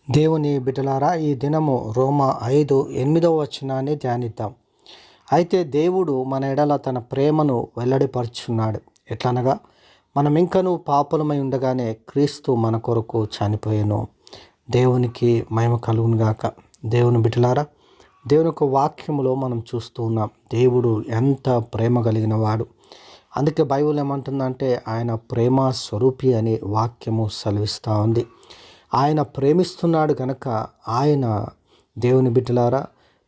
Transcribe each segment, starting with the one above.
దేవుని బిడ్డలారా, ఈ దినము రోమా 5:8 వచనాన్ని ధ్యానిద్దాం. అయితే దేవుడు మన ఎడల తన ప్రేమను వెల్లడిపరుచున్నాడు. ఎట్లనగా, మనమింకనూ పాపులమై ఉండగానే క్రీస్తు మన కొరకు చనిపోయెను. దేవునికి మహిమ కలుగునుగాక. దేవుని బిడ్డలారా, దేవుని యొక్క వాక్యములో మనం చూస్తూ ఉన్నాం, దేవుడు ఎంత ప్రేమ కలిగిన వాడు. అందుకే బైబిల్ ఏమంటుందంటే, ఆయన ప్రేమ స్వరూపి అని వాక్యము సెలవిస్తూ ఉంది. ఆయన ప్రేమిస్తున్నాడు కనుక ఆయన, దేవుని బిడ్డలారా,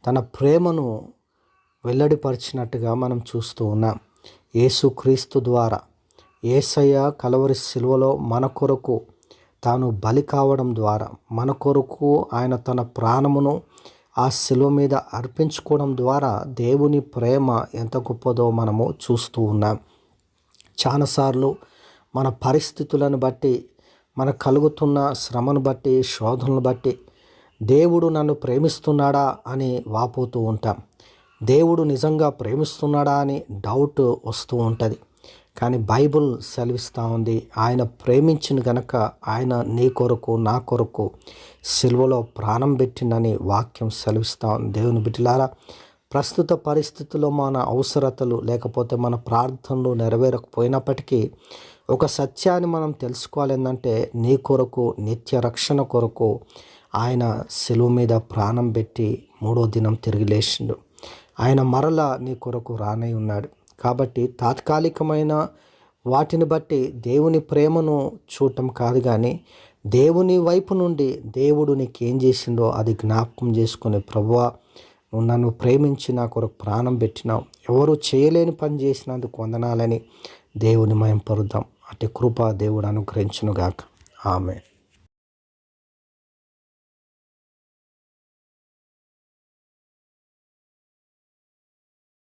తన ప్రేమను వెల్లడిపరిచినట్టుగా మనం చూస్తూ ఉన్నాం. యేసుక్రీస్తు ద్వారా, యేసయ్య కలవరి శిలువలో మన కొరకు తాను బలి కావడం ద్వారా, మన కొరకు ఆయన తన ప్రాణమును ఆ శిలువ మీద అర్పించుకోవడం ద్వారా దేవుని ప్రేమ ఎంత గొప్పదో మనము చూస్తూ ఉన్నాం. చాలాసార్లు మన పరిస్థితులను బట్టి, మనకు కలుగుతున్న శ్రమను బట్టి, శోధనను బట్టి దేవుడు నన్ను ప్రేమిస్తున్నాడా అని వాపోతూ ఉంటాం. దేవుడు నిజంగా ప్రేమిస్తున్నాడా అని డౌట్ వస్తూ ఉంటుంది. కానీ బైబిల్ సెలవిస్తూ ఉంది, ఆయన ప్రేమించిన గనక ఆయన నీ కొరకు నా కొరకు సిలువలో ప్రాణం పెట్టిందని వాక్యం సెలవిస్తూ ఉంది. దేవుని బిడ్డలారా, ప్రస్తుత పరిస్థితుల్లో మన అవసరతలు లేకపోతే మన ప్రార్థనలు నెరవేరకపోయినప్పటికీ ఒక సత్యాన్ని మనం తెలుసుకోవాలి. ఏంటంటే, నీ కొరకు నిత్య రక్షణ కొరకు ఆయన సిలువ మీద ప్రాణం పెట్టి 3వ దినం తిరిగి లేచిండు. ఆయన మరలా నీ కొరకు రానై ఉన్నాడు. కాబట్టి తాత్కాలికమైన వాటిని బట్టి దేవుని ప్రేమను చూడటం కాదు, కానీ దేవుని వైపు నుండి దేవుడు నీకేం చేసిండో అది జ్ఞాపకం చేసుకుని, ప్రభువా, నువ్వు నన్ను ప్రేమించి నా కొరకు ప్రాణం పెట్టినావు, ఎవరు చేయలేని పని చేసినందుకు వందనాలని దేవుని మహిమపరుద్దాం. అట్టి కృప దేవుడు అనుగ్రహించునుగాక. ఆమేన్.